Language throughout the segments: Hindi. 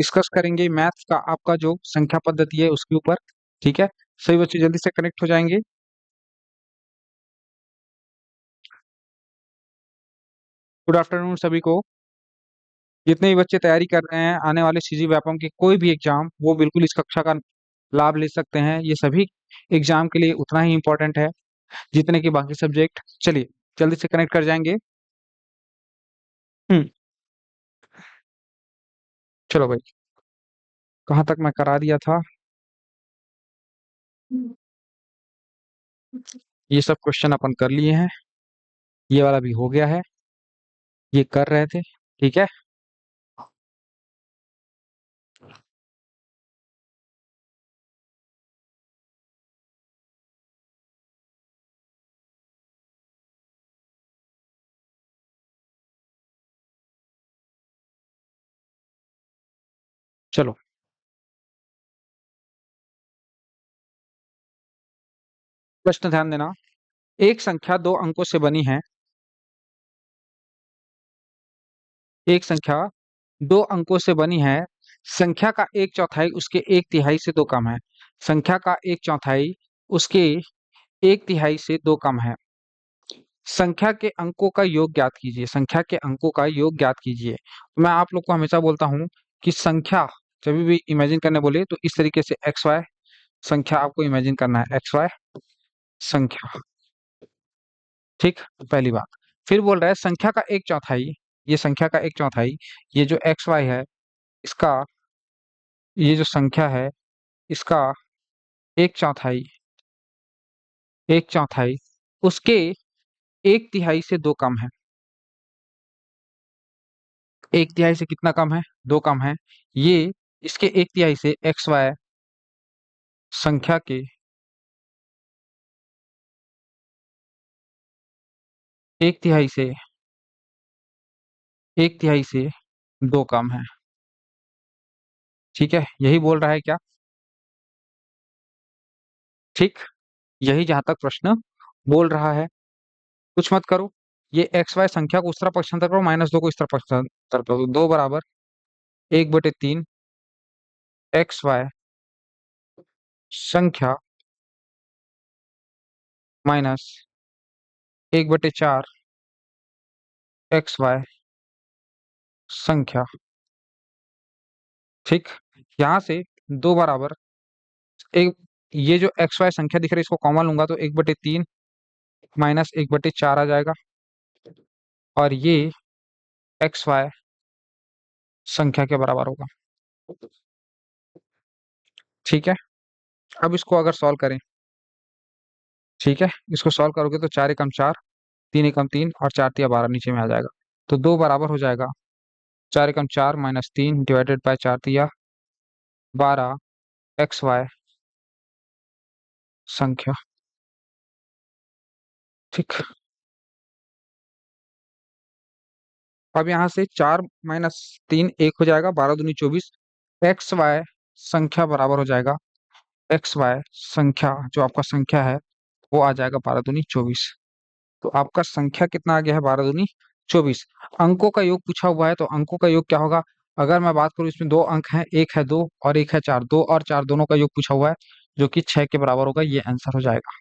डिस्कस करेंगे मैथ्स का आपका जो संख्या पद्धति है उसके ऊपर। ठीक है, सभी बच्चे जल्दी से कनेक्ट हो जाएंगे। गुड आफ्टरनून सभी को। जितने भी बच्चे तैयारी कर रहे हैं आने वाले सीजी व्यापम की कोई भी एग्जाम, वो बिल्कुल इस कक्षा का लाभ ले सकते हैं। ये सभी एग्जाम के लिए उतना ही इम्पोर्टेंट है जितने कि बाकी सब्जेक्ट। चलिए जल्दी से कनेक्ट कर जाएंगे। हम्म। चलो भाई, कहाँ तक मैं करा दिया था? ये सब क्वेश्चन अपन कर लिए हैं, ये वाला भी हो गया है, ये कर रहे थे। ठीक है, चलो प्रश्न ध्यान देना। एक संख्या दो अंकों से बनी है। एक संख्या दो अंकों से बनी है। संख्या का एक चौथाई उसके एक तिहाई से दो कम है। संख्या का एक चौथाई उसके एक तिहाई से दो कम है। संख्या के अंकों का योग ज्ञात कीजिए। संख्या के अंकों का योग ज्ञात कीजिए। तो मैं आप लोग को हमेशा बोलता हूं कि संख्या जब भी इमेजिन करने बोले तो इस तरीके से एक्स वाई संख्या आपको इमेजिन करना है, एक्स वाई संख्या। ठीक, पहली बात। फिर बोल रहा है संख्या का एक चौथाई, ये संख्या का एक चौथाई, ये जो एक्स वाई है इसका, ये जो संख्या है इसका एक चौथाई, एक चौथाई उसके एक तिहाई से दो कम है। एक तिहाई से कितना कम है? दो कम है। ये इसके एक तिहाई से एक्स वाई संख्या के एक तिहाई से, एक तिहाई से दो कम है। ठीक है, यही बोल रहा है क्या? ठीक, यही जहां तक प्रश्न बोल रहा है। कुछ मत करो, ये एक्स वाई संख्या को उस तरफ पक्षांतर करो, माइनस दो को इस तरफ पक्षांतर करो, दो बराबर एक बटे तीन एक्स वाई संख्या माइनस एक बटे चार एक्स वाई संख्या। ठीक, यहां से दो बराबर एक, ये जो एक्स वाई संख्या दिख रही है इसको कॉमन लूंगा तो एक बटे तीन माइनस एक बटे चार आ जाएगा, और ये एक्स वाई संख्या के बराबर होगा। ठीक है, अब इसको अगर सॉल्व करें, ठीक है, इसको सॉल्व करोगे तो चार एकम चार, तीन एकम तीन और चार तिया बारह नीचे में आ जाएगा। तो दो बराबर हो जाएगा चार एकम चार माइनस तीन डिवाइडेड बाय चार तिया बारह एक्स वाई संख्या। ठीक, अब यहाँ से चार माइनस तीन एक हो जाएगा, बारह दूनी चौबीस, एक्स वाई संख्या बराबर हो जाएगा, एक्स वाई संख्या जो आपका संख्या है वो आ जाएगा बारह दूनी चौबीस। तो आपका संख्या कितना आ गया है? बारह दूनी चौबीस। अंकों का योग पूछा हुआ है तो अंकों का योग क्या होगा? अगर मैं बात करूं इसमें दो अंक हैं, एक है दो और एक है चार, दो और चार दोनों का योग पूछा हुआ है जो कि छह के बराबर होगा, ये आंसर हो जाएगा।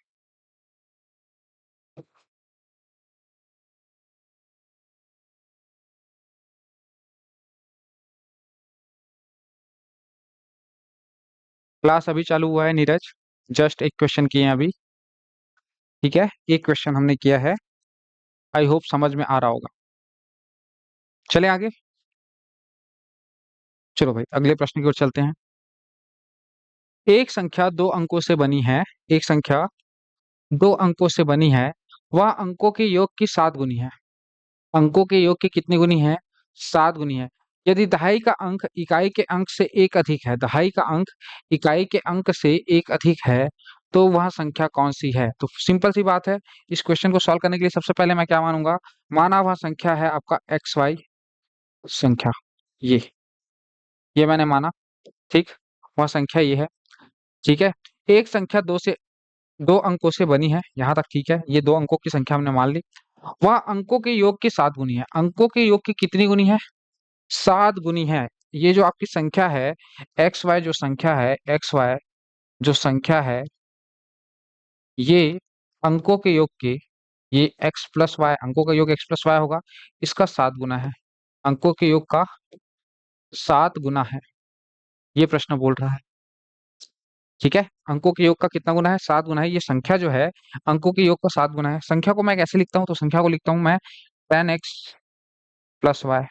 क्लास अभी चालू हुआ है नीरज, जस्ट एक क्वेश्चन किए हैं अभी। ठीक है, एक क्वेश्चन हमने किया है, आई होप समझ में आ रहा होगा। चले आगे, चलो भाई अगले प्रश्न की ओर चलते हैं। एक संख्या दो अंकों से बनी है। एक संख्या दो अंकों से बनी है, वह अंकों के योग की सात गुनी है। अंकों के योग की कितनी गुनी है? सात गुनी है। यदि दहाई का अंक इकाई के अंक से एक अधिक है, दहाई का अंक इकाई के अंक से एक अधिक है, तो वह संख्या कौन सी है? तो सिंपल सी बात है, इस क्वेश्चन को सॉल्व करने के लिए सबसे पहले मैं क्या मानूंगा? माना वह संख्या है आपका एक्स वाई संख्या, ये मैंने माना। ठीक, वह संख्या ये है। ठीक है, एक संख्या दो से, दो अंकों से बनी है, यहां तक ठीक है, ये दो अंकों की संख्या हमने मान ली। वह अंकों के योग की सात गुनी है। अंकों के योग की कितनी गुनी है? सात गुनी है। ये जो आपकी संख्या है एक्स वाई, जो संख्या है एक्स वाई, जो संख्या है ये अंकों के योग के, ये एक्स प्लस वाई, अंकों का योग एक्स प्लस वाई होगा, इसका 7 गुना है, अंकों के योग का 7 गुना है, ये प्रश्न बोल रहा है। ठीक है, अंकों के योग का कितना गुना है? 7 गुना है। ये संख्या जो है अंकों के योग का 7 गुना है। संख्या को मैं कैसे लिखता हूँ? तो संख्या को लिखता हूँ मैं 10x+y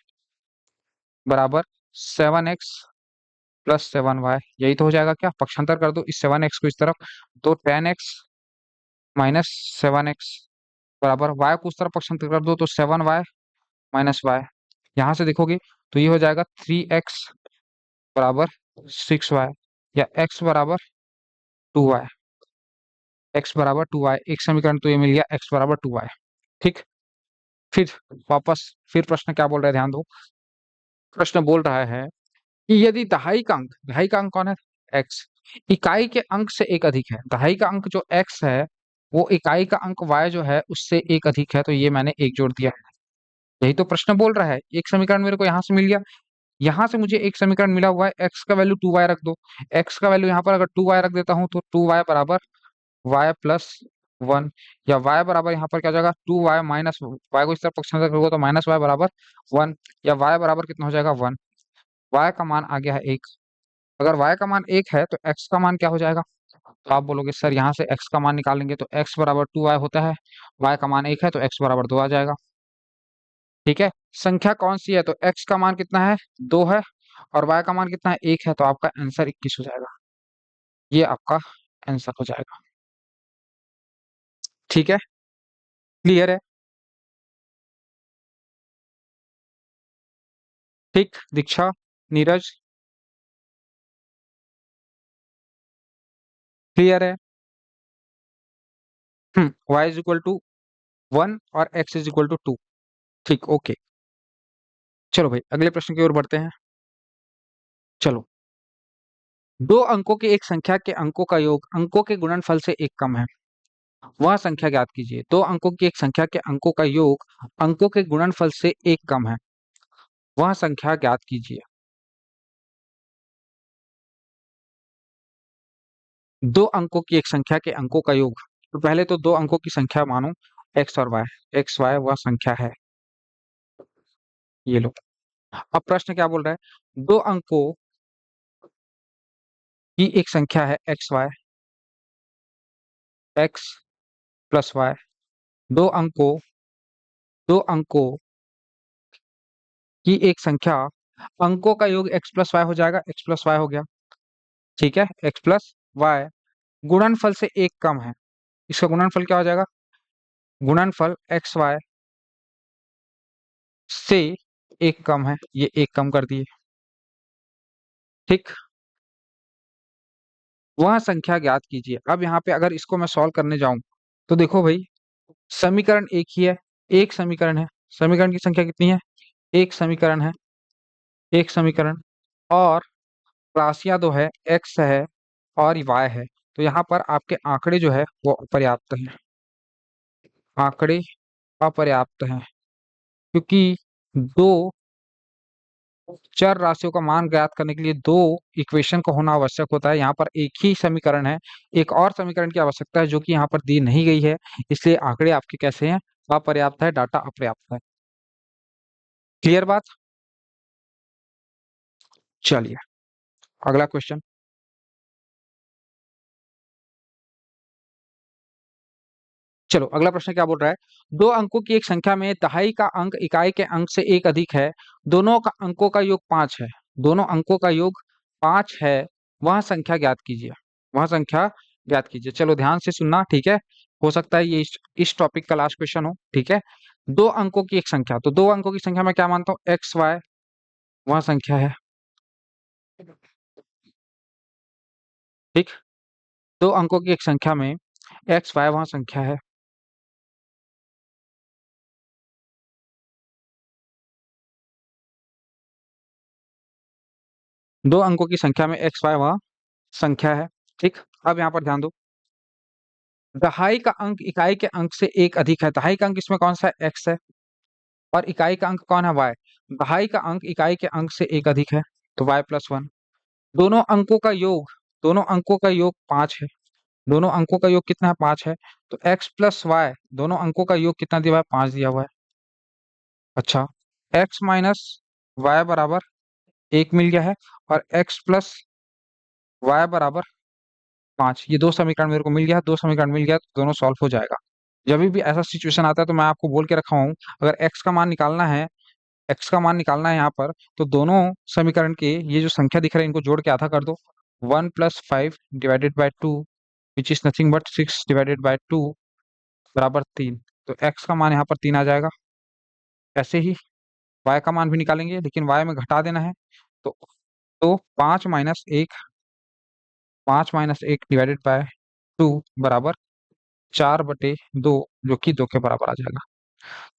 बराबर 7x+7y। यही तो हो जाएगा क्या? पक्षांतर कर दो इस 7x को इस तरफ, तो 10x-7x बराबर y को उस तरफ पक्षांतर कर दो तो 7y-y। यहाँ से देखोगे तो ये हो जाएगा 3x बराबर 6y, या x बराबर 2y। x बराबर 2y, एक समीकरण तो ये मिल गया x बराबर 2y। ठीक, फिर वापस, फिर प्रश्न क्या बोल रहा है, ध्यान दो। प्रश्न बोल रहा है कि यदि दहाई का अंक कौन है? x, इकाई के अंक से एक अधिक है। दहाई का अंक जो x है वो इकाई का अंक y जो है उससे एक अधिक है, तो ये मैंने एक जोड़ दिया है। यही तो प्रश्न बोल रहा है। एक समीकरण मेरे को यहाँ से मिल गया, यहाँ से मुझे एक समीकरण मिला हुआ है, x का वैल्यू 2y रख दो। x का वैल्यू यहाँ पर अगर 2y रख देता हूँ तो 2y बराबर y+1, या y बराबर यहाँ पर क्या हो जाएगा 2y माइनस y को इस तरफ पक्षांतर करोगे तो -y बराबर 1, या y बराबर कितना हो जाएगा 1। y का मान आ गया है 1। अगर y का मान 1 है तो x का मान क्या हो जाएगा? तो आप बोलोगे सर यहाँ से x का मान निकालेंगे तो x बराबर 2y होता है, y का मान 1 है तो x बराबर 2 आ जाएगा। ठीक है, संख्या कौन सी है? तो x का मान कितना है? 2 है, और y का मान कितना है? 1 है, तो आपका आंसर 21 हो जाएगा। ये आपका आंसर हो जाएगा। ठीक है, क्लियर है? ठीक, दीक्षा, नीरज, क्लियर है? y=1 और x=2। ठीक, ओके। चलो भाई अगले प्रश्न की ओर बढ़ते हैं। चलो, दो अंकों की एक संख्या के अंकों का योग अंकों के गुणनफल से एक कम है, वह संख्या ज्ञात कीजिए। दो अंकों की एक संख्या के अंकों का योग अंकों के गुणनफल से एक कम है, वह संख्या ज्ञात कीजिए। दो अंकों की एक संख्या के अंकों का योग, तो पहले तो दो अंकों की संख्या मानो एक्स और वाई, एक्स वाई वह संख्या है, ये लो। अब प्रश्न क्या बोल रहा है? दो अंकों की एक संख्या है X Y, X plus Y. दो अंकों दो अंकों की एक संख्या, अंकों का योग एक्स प्लस वाई हो जाएगा, एक्स प्लस वाई हो गया। ठीक है, एक्स प्लस वाई गुणनफल से एक कम है, इसका गुणनफल क्या हो जाएगा? गुणनफल एक्स वाई से एक कम है, ये एक कम कर दिए। ठीक, वह संख्या ज्ञात कीजिए। अब यहाँ पे अगर इसको मैं सॉल्व करने जाऊं तो देखो भाई, समीकरण एक ही है, एक समीकरण है, समीकरण की संख्या कितनी है? एक समीकरण है, एक समीकरण, और राशियां दो है, एक्स है और वाई है, तो यहाँ पर आपके आंकड़े जो है वो अपर्याप्त हैं, आंकड़े अपर्याप्त हैं, क्योंकि दो चर राशियों का मान ज्ञात करने के लिए दो इक्वेशन का होना आवश्यक होता है। यहाँ पर एक ही समीकरण है, एक और समीकरण की आवश्यकता है जो कि यहाँ पर दी नहीं गई है, इसलिए आंकड़े आपके कैसे हैं? अपर्याप्त है, डाटा अपर्याप्त है। क्लियर बात? चलिए अगला क्वेश्चन। चलो अगला प्रश्न क्या बोल रहा है? दो अंकों की एक संख्या में दहाई का अंक इकाई के अंक से एक अधिक है, दोनों का अंकों का योग 5 है, दोनों अंकों का योग 5 है, वह संख्या ज्ञात कीजिए, वह संख्या ज्ञात कीजिए। चलो ध्यान से सुनना, ठीक है? हो सकता है ये इस टॉपिक का लास्ट क्वेश्चन हो, ठीक है? दो अंकों की एक संख्या, तो दो अंकों की संख्या मैं क्या मानता हूँ? एक्स वाई वह संख्या है। ठीक, दो अंकों की एक संख्या में एक्स वाई वह संख्या है। दो अंकों की संख्या में एक्स वाई वह संख्या है। ठीक, अब यहाँ पर ध्यान दो, दहाई का अंक इकाई के अंक से एक अधिक है। दहाई का अंक इसमें कौन सा है? एक्स है, और इकाई का अंक कौन है? वाई। दहाई का अंक इकाई के अंक से एक अधिक है, तो y+1। दोनों अंकों का योग दोनों अंकों का योग 5 है। दोनों अंकों का योग कितना है? 5 है। तो x+y दोनों अंकों का योग कितना दिया हुआ है? 5 दिया हुआ है। अच्छा, x-y बराबर 1 मिल गया है और x+y बराबर 5, ये दो समीकरण मेरे को मिल गया, दो समीकरण मिल गया तो दोनों सॉल्व हो जाएगा। जब भी ऐसा सिचुएशन आता है तो मैं आपको बोल के रखा हूँ, अगर x का मान निकालना है यहाँ पर, तो दोनों समीकरण के ये जो संख्या दिख रहा है इनको जोड़ के आधा कर दो। 1+5/2 विच इज नथिंग बट 6/2 बराबर 3। तो x का मान यहाँ पर 3 आ जाएगा। ऐसे ही y का मान भी निकालेंगे, लेकिन y में घटा देना है। तो 5-1 बराबर 4/2, जो कि 2 के बराबर आ जाएगा।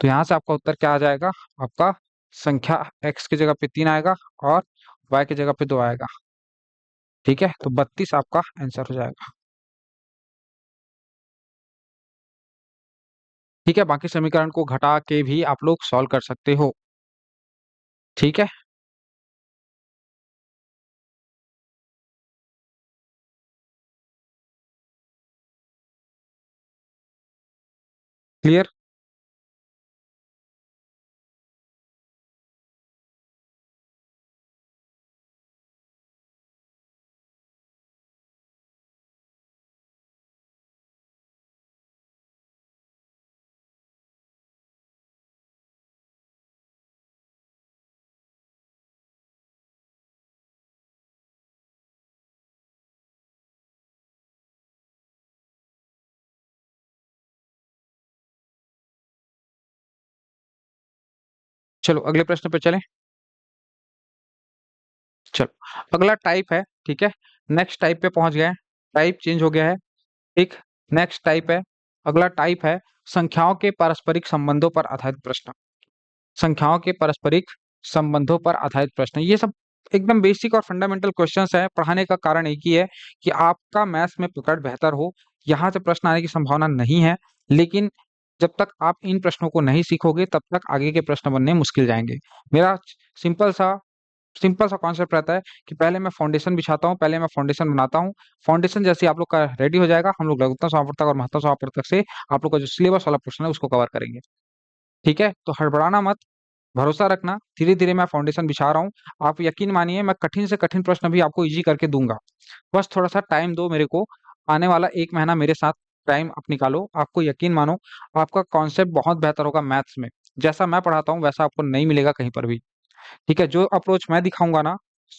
तो यहाँ से आपका उत्तर क्या आ जाएगा? आपका संख्या x की जगह पे 3 आएगा और y की जगह पे 2 आएगा। ठीक है, तो 32 आपका आंसर हो जाएगा। ठीक है, बाकी समीकरण को घटा के भी आप लोग सॉल्व कर सकते हो। ठीक है, क्लियर। चलो अगले प्रश्न पे चलें। चलो अगला टाइप है। ठीक है, नेक्स्ट टाइप पे पहुंच गए हैं। टाइप चेंज हो गया है। ठीक, नेक्स्ट टाइप है। अगला टाइप है संख्याओं के पारस्परिक संबंधों पर आधारित प्रश्न। संख्याओं के पारस्परिक संबंधों पर आधारित प्रश्न, ये सब एकदम बेसिक और फंडामेंटल क्वेश्चंस हैं। पढ़ाने का कारण एक ही है कि आपका मैथ्स में पकड़ बेहतर हो। यहाँ से प्रश्न आने की संभावना नहीं है, लेकिन जब तक आप इन प्रश्नों को नहीं सीखोगे तब तक आगे के प्रश्न बनने मुश्किल जाएंगे। मेरा सिंपल सा सिंपल सा कॉन्सेप्ट रहता है कि पहले मैं फाउंडेशन बिछाता हूँ, पहले मैं फाउंडेशन बनाता हूँ। फाउंडेशन जैसे आप लोग का रेडी हो जाएगा, हम लोग लघुत्तम समापवर्तक और महत्तम समापवर्तक से आप लोग का जो सिलेबस वाला प्रश्न है उसको कवर करेंगे। ठीक है, तो हड़बड़ाना मत, भरोसा रखना, धीरे धीरे मैं फाउंडेशन बिछा रहा हूँ। आप यकीन मानिए मैं कठिन से कठिन प्रश्न भी आपको इजी करके दूंगा। बस थोड़ा सा टाइम दो मेरे को। आने वाला 1 महीना मेरे साथ टाइम आप निकालो। आपको यकीन मानो, आपका कॉन्सेप्ट बहुत बेहतर होगा मैथ्स में। जैसा मैं पढ़ाता हूँ वैसा आपको नहीं मिलेगा कहीं पर भी। ठीक है, जो अप्रोच मैं दिखाऊंगा ना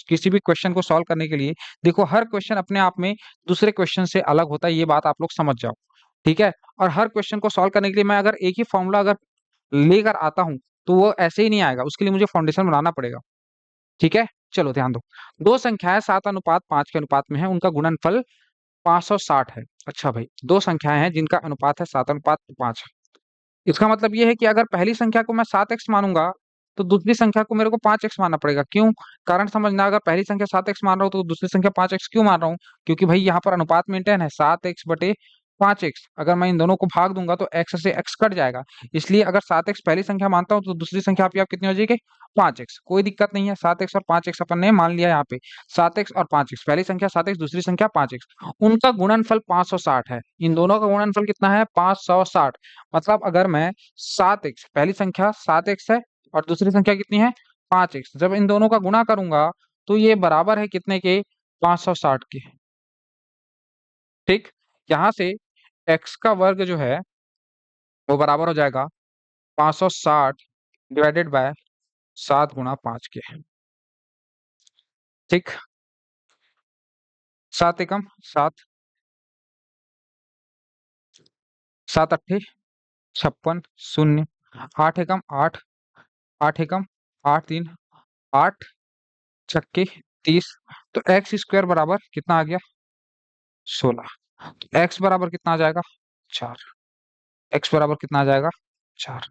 किसी भी क्वेश्चन को सॉल्व करने के लिए, देखो हर क्वेश्चन अपने आप में दूसरे क्वेश्चन से अलग होता है, ये बात आप लोग समझ जाओ। ठीक है, और हर क्वेश्चन को सॉल्व करने के लिए मैं अगर एक ही फॉर्मूला अगर लेकर आता हूं तो वो ऐसे ही नहीं आएगा, उसके लिए मुझे फाउंडेशन बनाना पड़ेगा। ठीक है, चलो ध्यान दो। दो संख्याएं 7:5 के अनुपात में है, उनका गुणनफल 560 है। अच्छा भाई, दो संख्याएं हैं जिनका अनुपात है 7:5। इसका मतलब ये है कि अगर पहली संख्या को मैं 7x मानूंगा तो दूसरी संख्या को मेरे को 5x मानना पड़ेगा। क्यों? कारण समझना, अगर पहली संख्या 7x मान रहा हूँ तो दूसरी संख्या 5x क्यों मान रहा हूँ? क्योंकि भाई यहाँ पर अनुपात मेंटेन है, 7x/5x। अगर मैं इन दोनों को भाग दूंगा तो x से x कट जाएगा। इसलिए अगर 7x पहली संख्या मानता हूँ तो दूसरी संख्या आप कितनी हो जाएगी? 5x। कोई दिक्कत नहीं है, 7x और 5x अपन ने मान लिया यहाँ पे। 7x और 5x, पहली संख्या 7x दूसरी संख्या 5x, उनका गुणनफल 560 है। इन दोनों का गुणनफल कितना है? 560। मतलब अगर मैं 7x, पहली संख्या 7x है और दूसरी संख्या कितनी है? 5x, जब इन दोनों का गुणा करूंगा तो ये बराबर है कितने के? 560 के। ठीक, यहाँ से x का वर्ग जो है वो बराबर हो जाएगा 560 डिवाइडेड बाय 7 × 5 के। ठीक, 7 × 1 = 7, 7 × 8 = 56, शून्य, 8 × 1 = 8, 8 × 1 = 8, 8 × 30। तो एक्स स्क्वायर बराबर कितना आ गया? 16। एक्स बराबर कितना आ जाएगा? 4। एक्स बराबर कितना आ जाएगा? 4।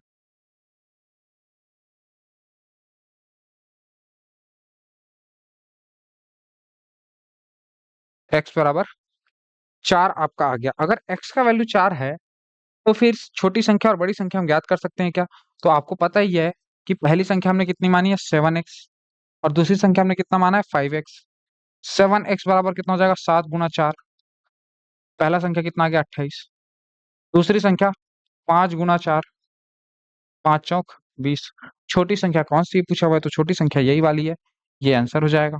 एक्स बराबर 4 आपका आ गया। अगर एक्स का वैल्यू 4 है तो फिर छोटी संख्या और बड़ी संख्या हम ज्ञात कर सकते हैं क्या? तो आपको पता ही है कि पहली संख्या हमने कितनी मानी है? 7x। और दूसरी संख्या हमने कितना माना है 5x। 7x बराबर कितना हो जाएगा 7 गुना 4। पहला संख्या कितना आ गया 28। दूसरी संख्या 5 गुना 4, 5 चौक 20। छोटी संख्या कौन सी पूछा हुआ है, तो छोटी संख्या यही वाली है, ये आंसर हो जाएगा।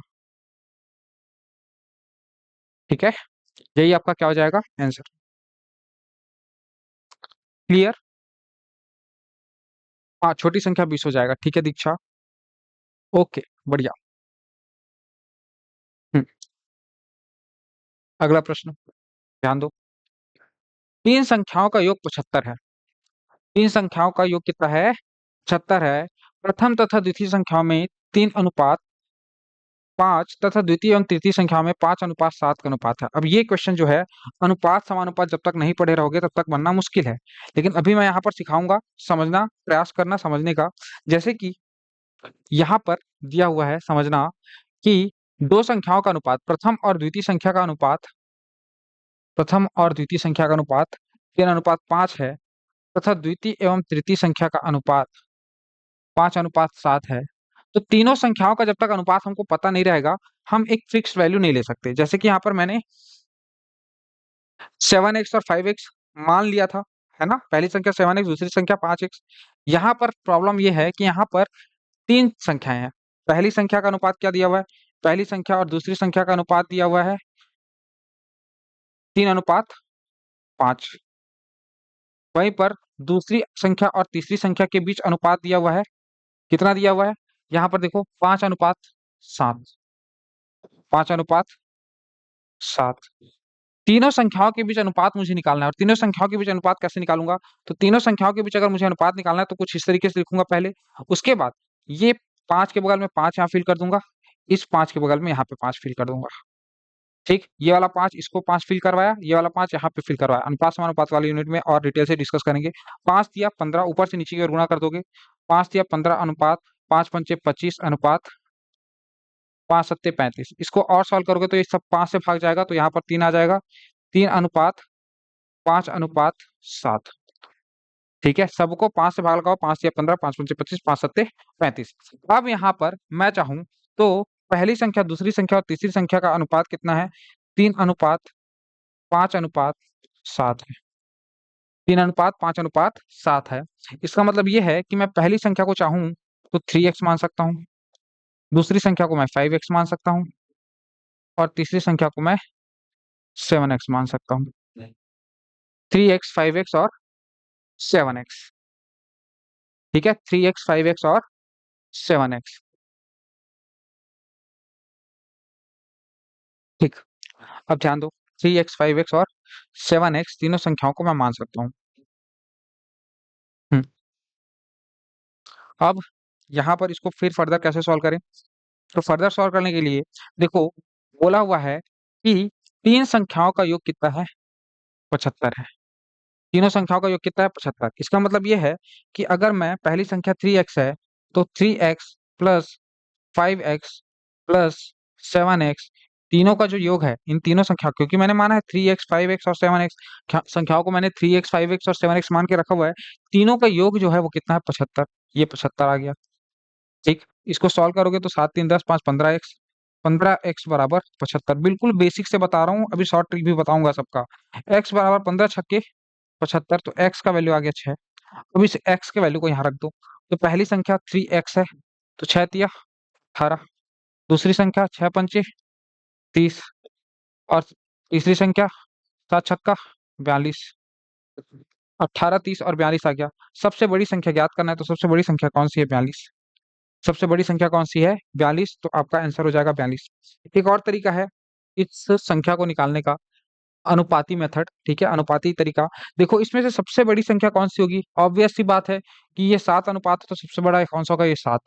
ठीक है, यही आपका क्या हो जाएगा आंसर। क्लियर। हाँ, छोटी संख्या 20 हो जाएगा। ठीक है दीक्षा। ओके, बढ़िया। हम्म, अगला प्रश्न ध्यान दो। तीन संख्याओं का योग 75 है। तीन संख्याओं का योग कितना है 75 है। प्रथम तथा द्वितीय संख्याओं में 3:5 तथा द्वितीय एवं तृतीय संख्याओं में 5:7 का अनुपात है। अब ये क्वेश्चन जो है, अनुपात समानुपात जब तक नहीं पढ़े रहोगे तब तक बनना मुश्किल है। लेकिन अभी मैं यहाँ पर सिखाऊंगा, समझना प्रयास करना समझने का। जैसे कि यहाँ पर दिया हुआ है समझना कि दो संख्याओं का अनुपात, प्रथम और द्वितीय संख्या का अनुपात, प्रथम और द्वितीय संख्या का अनुपात 3:5 है, तथा द्वितीय एवं तृतीय संख्या का अनुपात 5:7 है। तो तीनों संख्याओं का जब तक अनुपात हमको पता नहीं रहेगा, हम एक फिक्स वैल्यू नहीं ले सकते। जैसे कि यहाँ पर मैंने 7x और 5x मान लिया था, है ना। पहली संख्या 7x, दूसरी संख्या 5x। यहाँ पर प्रॉब्लम यह है कि यहाँ पर तीन संख्याएं हैं। पहली संख्या का अनुपात क्या दिया हुआ है, पहली संख्या और दूसरी संख्या का अनुपात दिया हुआ है 3:5। वहीं पर दूसरी संख्या और तीसरी संख्या के बीच अनुपात दिया हुआ है, कितना दिया हुआ है, यहाँ पर देखो 5:7। 5:7। तीनों संख्याओं के बीच अनुपात मुझे निकालना है। और तीनों संख्याओं के बीच अनुपात कैसे निकालूंगा, तो तीनों संख्याओं के बीच अगर मुझे अनुपात निकालना है तो कुछ इस तरीके से लिखूंगा पहले। उसके बाद ये 5 के बगल में 5 यहाँ फिल कर दूंगा, इस 5 के बगल में यहाँ पे 5 फिल कर दूंगा। ठीक, ये वाला 5 इसको 5 फिल करवाया, ये वाला 5 यहाँ पे फिल करवाया। अनुपात समानुपात वाले यूनिट में और डिटेल से डिस्कस करेंगे। 5 × 15 ऊपर से नीचे की ओर गुणा कर दोगे, 5 × 15 अनुपात 5×5 = 25 अनुपात 5×7 = 35। इसको और सॉल्व करोगे तो ये सब 5 से भाग जाएगा, तो यहाँ पर 3 आ जाएगा। 3:5:7। ठीक है, सबको 5 से भाग लगाओ, 5×3 = 15, 5×5 = 25, 5×7 = 35। अब यहाँ पर मैं चाहूं तो पहली संख्या, दूसरी संख्या और तीसरी संख्या का अनुपात कितना है, 3:5:7 है। 3:5:7 है। इसका मतलब ये है कि मैं पहली संख्या को चाहूं तो 3x मान सकता हूँ, दूसरी संख्या को मैं 5x मान सकता हूँ, और तीसरी संख्या को मैं 7x मान सकता हूँ। 3x, 5x और 7x। ठीक है, 3x, 5x और 7x। ठीक, अब ध्यान दो, 3x, 5x और 7x तीनों संख्याओं को मैं मान सकता हूँ। हम्म, अब यहाँ पर इसको फिर फर्दर कैसे सॉल्व करें, तो फर्दर सॉल्व करने के लिए देखो, बोला हुआ है कि तीन संख्याओं का योग कितना है 75 है। तीनों संख्याओं का योग कितना है 75। इसका मतलब ये है कि अगर मैं, पहली संख्या 3x है, तो 3x plus 5x plus 7x, तीनों का जो योग है इन तीनों संख्या, क्योंकि मैंने माना है 3x, 5x और 7x, संख्याओं को मैंने 3x, 5x और 7x मान के रखा हुआ है, तीनों का योग जो है वो कितना है 75। ये 75 आ गया। ठीक, इसको सॉल्व करोगे तो 7 3 10 5 15x, 15x बराबर 75। बिल्कुल बेसिक से बता रहा हूँ, अभी शॉर्ट ट्रिक भी बताऊंगा सबका। x बराबर 15×6 = 75, तो x का वैल्यू आ गया 6। अब इस x के वैल्यू को यहाँ रख दो। तो पहली संख्या 3x है, तो 6×3 = 18। दूसरी संख्या 6×5 = 30, और तीसरी संख्या 7×6 = 42। 18, 30 और 42 आ गया। सबसे बड़ी संख्या ज्ञात करना है, तो सबसे बड़ी संख्या कौन सी है 42। सबसे बड़ी संख्या कौन सी है 42, तो आपका आंसर हो जाएगा 42। एक और तरीका है इस संख्या को निकालने का, अनुपाती मेथड। ठीक है, अनुपाती तरीका। देखो, इसमें से सबसे बड़ी संख्या कौन सी होगी, ऑब्वियस सी बात है कि ये 7 अनुपात है, तो सबसे बड़ा कौन सा होगा, ये 7।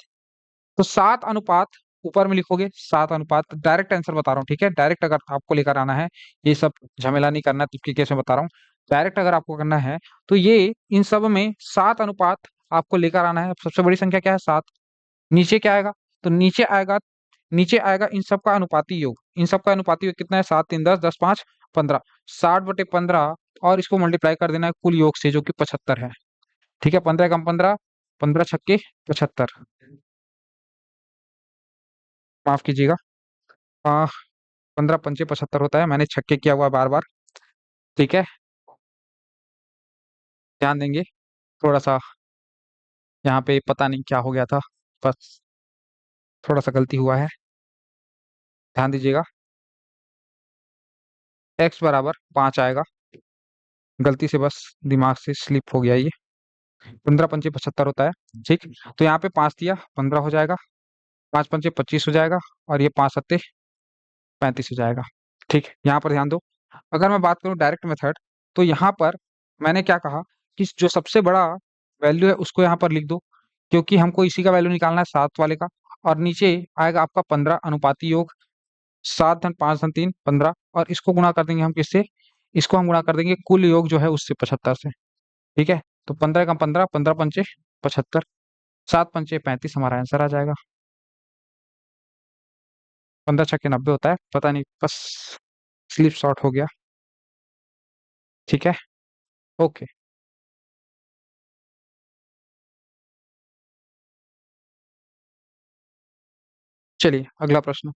तो 7 अनुपात ऊपर में लिखोगे, 7 अनुपात, डायरेक्ट आंसर बता रहा हूँ। ठीक है, डायरेक्ट अगर आपको लेकर आना है, ये सब झमेला नहीं करना, तुक्के केस में बता रहा हूँ। डायरेक्ट अगर आपको करना है तो ये इन सब में 7 अनुपात आपको लेकर आना है। सबसे बड़ी संख्या क्या है 7। नीचे क्या आएगा, तो नीचे आएगा इन सब का अनुपाती योग। इन सब का अनुपाती योग कितना है, 7 3 10 10 5 15, 60/15, और इसको मल्टीप्लाई कर देना है कुल योग से, जो कि 75 है। ठीक है, 15 कम 15, 15×6 = 75। माफ कीजिएगा, 15 पंचे 75 होता है, मैंने छक्के किया हुआ बार बार। ठीक है, ध्यान देंगे। थोड़ा सा यहाँ पे पता नहीं क्या हो गया था, बस थोड़ा सा गलती हुआ है, ध्यान दीजिएगा। एक्स बराबर 5 आएगा, गलती से बस दिमाग से स्लिप हो गया ये। 15 पंचे 75 होता है। ठीक, तो यहाँ पे 5 दिया, 15 हो जाएगा, 5 पंचे 25 हो जाएगा, और ये 5 सत्ते 35 हो जाएगा। ठीक, यहाँ पर ध्यान दो। अगर मैं बात करूँ डायरेक्ट मेथड, तो यहाँ पर मैंने क्या कहा कि जो सबसे बड़ा वैल्यू है उसको यहाँ पर लिख दो, क्योंकि हमको इसी का वैल्यू निकालना है, 7 वाले का। और नीचे आएगा आपका 15 अनुपाती योग, 7 धन 5 धन 3 15, और इसको गुणा कर देंगे हम किससे, इसको हम गुणा कर देंगे कुल योग जो है उससे, 75 से। ठीक है, तो 15 का 15, 15 पंचे 75, 7 पंचे 35 हमारा आंसर आ जाएगा। 15 छक्के 90 होता है, पता नहीं बस स्लिप शॉट हो गया। ठीक है, ओके। चलिए अगला प्रश्न।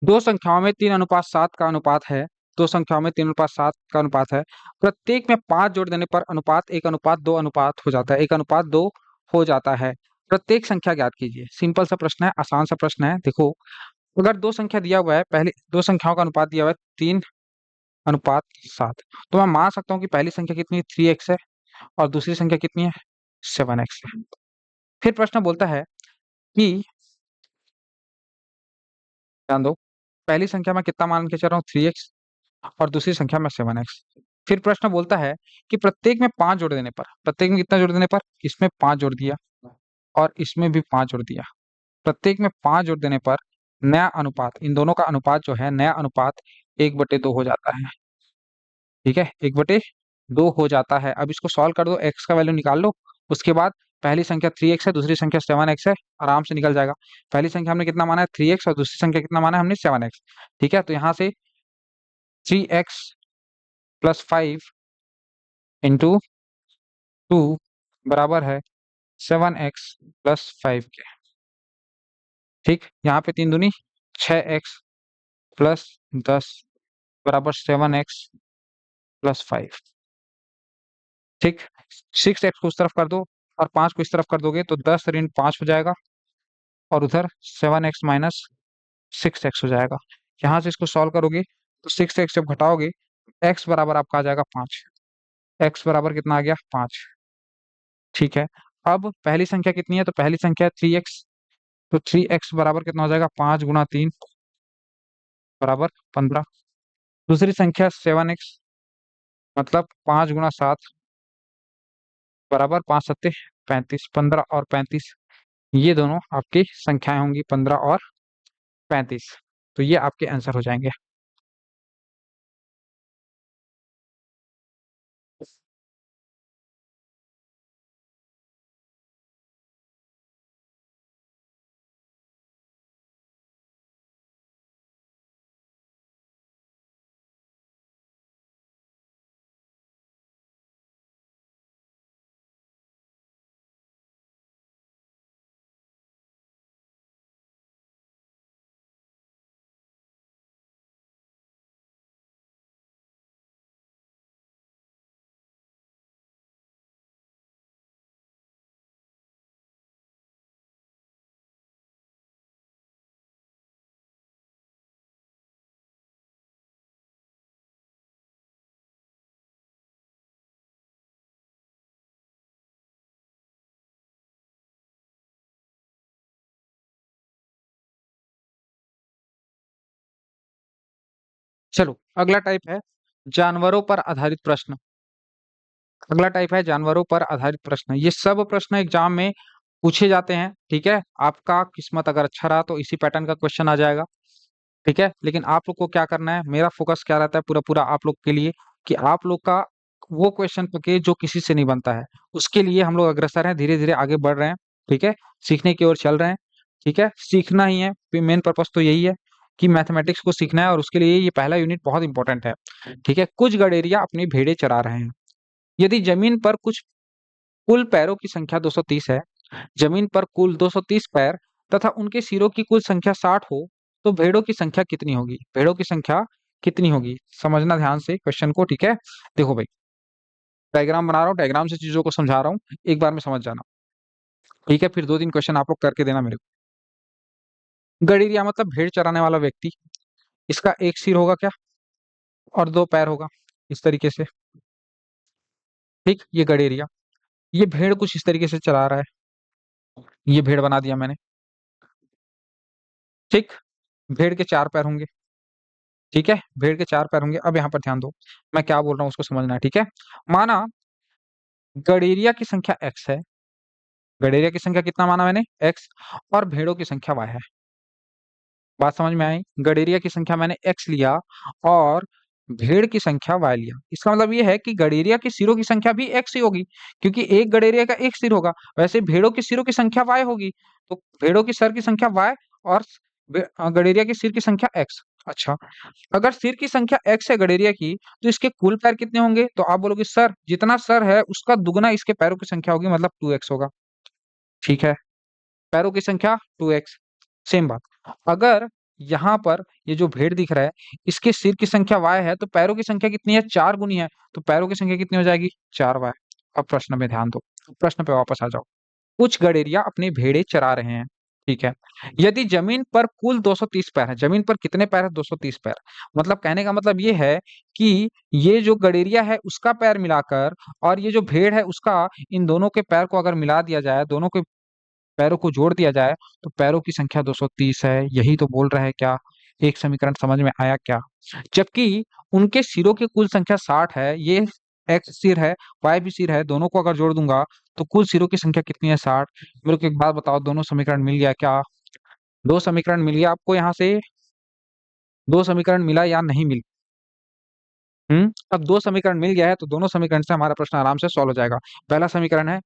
दो संख्याओं में 3 अनुपात 7 का अनुपात है। दो संख्याओं में 3 अनुपात 7 का अनुपात है। प्रत्येक में 5 जोड़ देने पर अनुपात 1 अनुपात 2 अनुपात हो जाता है, 1 अनुपात 2 हो जाता है। प्रत्येक संख्या ज्ञात कीजिए। सिंपल सा प्रश्न है, आसान सा प्रश्न है। देखो, अगर दो संख्या दिया हुआ है, पहले दो संख्याओं का अनुपात दिया हुआ है 3 अनुपात 7, तो मैं मान सकता हूँ कि पहली संख्या कितनी है, 3x है, और दूसरी संख्या कितनी है, 7x है। फिर प्रश्न बोलता है कि, ध्यान दो, पहली संख्या में कितना मान के चल रहा हूँ, 3x, और दूसरी संख्या में 7x। फिर प्रश्न बोलता है कि प्रत्येक में 5 जोड़ देने पर, प्रत्येक में कितना जोड़ देने पर, इसमें 5 जोड़ दिया और इसमें भी 5 जोड़ दिया, प्रत्येक में 5 जोड़ देने पर नया अनुपात, इन दोनों का अनुपात जो है, नया अनुपात 1/2 हो जाता है। ठीक है, 1/2 हो जाता है। अब इसको सॉल्व कर दो, एक्स का वैल्यू निकाल लो। उसके बाद पहली संख्या 3x है, दूसरी संख्या 7x है, आराम से निकल जाएगा। पहली संख्या हमने कितना माना है, 3x, और दूसरी संख्या कितना माना है हमने, 7x। ठीक है, तो यहाँ से 3x + 5 इंटू 2 बराबर है 7x + 5 के। ठीक, यहाँ पे 3 दूनी 6x + 10 बराबर 7x + 5। ठीक, 6x को उस तरफ कर दो और 5 को इस तरफ कर दोगे तो 10 × 5 हो जाएगा, और उधर 7x - 6x हो जाएगा। यहाँ से इसको सॉल्व करोगे तो 6x जब घटाओगे, x बराबर आपका आ जाएगा 5। x बराबर कितना आ गया, 5। ठीक है, अब पहली संख्या कितनी है, तो पहली संख्या है 3x, तो 3x बराबर कितना हो जाएगा, 5 × 3 बराबर 15। दूसरी संख्या 7x, मतलब 5 × 7 बराबर 5 सत्ते 35, 15 और 35, ये दोनों आपकी संख्याएं होंगी, 15 और 35। तो ये आपके आंसर हो जाएंगे। चलो अगला टाइप है जानवरों पर आधारित प्रश्न। अगला टाइप है जानवरों पर आधारित प्रश्न। ये सब प्रश्न एग्जाम में पूछे जाते हैं। ठीक है, आपका किस्मत अगर अच्छा रहा तो इसी पैटर्न का क्वेश्चन आ जाएगा। ठीक है, लेकिन आप लोग को क्या करना है, मेरा फोकस क्या रहता है पूरा पूरा आप लोग के लिए, कि आप लोग का वो क्वेश्चन पके जो किसी से नहीं बनता है, उसके लिए हम लोग अग्रसर हैं, धीरे धीरे आगे बढ़ रहे हैं। ठीक है, सीखने की ओर चल रहे हैं। ठीक है, सीखना ही है, मेन पर्पस तो यही है कि मैथमेटिक्स को सीखना है, और उसके लिए ये पहला यूनिट बहुत इंपॉर्टेंट है। ठीक है, कुछ गडेरिया अपनी भेड़ें चरा रहे हैं। यदि जमीन पर कुछ कुल पैरों की संख्या 230 है, जमीन पर कुल 230 पैर तथा उनके सिरों की कुल संख्या 60 हो तो भेड़ों की संख्या कितनी होगी? भेड़ों की संख्या कितनी होगी? समझना ध्यान से क्वेश्चन को, ठीक है। देखो भाई, डायग्राम बना रहा हूँ, डायग्राम से चीजों को समझा रहा हूँ, एक बार में समझ जाना, ठीक है। फिर 2-3 क्वेश्चन आप लोग करके देना मेरे को। गड़ेरिया मतलब भेड़ चराने वाला व्यक्ति। इसका एक सिर होगा क्या, और दो पैर होगा, इस तरीके से, ठीक। ये गड़ेरिया, ये भेड़ कुछ इस तरीके से चला रहा है, ये भेड़ बना दिया मैंने, ठीक। भेड़ के चार पैर होंगे, ठीक है, भेड़ के चार पैर होंगे। अब यहाँ पर ध्यान दो, मैं क्या बोल रहा हूँ उसको समझना है, ठीक है। माना गड़ेरिया की संख्या x है, गड़ेरिया की संख्या कितना माना मैंने, x, और भेड़ों की संख्या y है। बात समझ में आई? गड़ेरिया की संख्या मैंने x लिया और भेड़ की संख्या y लिया। इसका मतलब ये है कि गड़ेरिया के सिरों की संख्या भी x ही होगी, क्योंकि एक गड़ेरिया का एक सिर होगा। वैसे भेड़ों के सिरों की संख्या y होगी, तो भेड़ों की सर की संख्या y और गड़ेरिया के सिर की संख्या x। अच्छा, अगर सिर की संख्या x है गड़ेरिया की, तो इसके कुल पैर कितने होंगे? तो आप बोलोगे सर जितना सर है उसका दुगना इसके पैरों की संख्या होगी, मतलब 2x होगा, ठीक है। पैरों की संख्या 2x। सेम बात, अगर यहाँ पर ये जो भेड़ दिख रहा है, इसके सिर की संख्या y है, तो पैरों की संख्या कितनी है, 4 गुनी है, तो पैरों की संख्या कितनी हो जाएगी, 4y। अब प्रश्न में ध्यान दो, प्रश्न पे वापस आ जाओ। कुछ गड़ेरिया अपनी भेड़ें चरा रहे हैं, ठीक है। यदि जमीन पर कुल 230 पैर है, जमीन पर कितने पैर है, 230 पैर। मतलब कहने का मतलब ये है कि ये जो गड़ेरिया है उसका पैर मिलाकर और ये जो भेड़ है उसका, इन दोनों के पैर को अगर मिला दिया जाए, दोनों के पैरों को जोड़ दिया जाए, तो पैरों की संख्या 230 है। यही तो बोल रहा है क्या, एक समीकरण समझ में आया क्या? जबकि उनके सिरों की कुल संख्या 60 है, ये एक्स सिर है, वाई भी सिर है, दोनों को अगर जोड़ दूंगा तो कुल सिरों की संख्या कितनी है, 60। मेरे को एक बात बताओ, दोनों समीकरण मिल गया क्या? दो समीकरण मिल गया आपको यहाँ से, दो समीकरण मिला या नहीं मिल? अब दो समीकरण मिल गया है, तो दोनों समीकरण से हमारा प्रश्न आराम से सॉल्व हो जाएगा। पहला समीकरण है,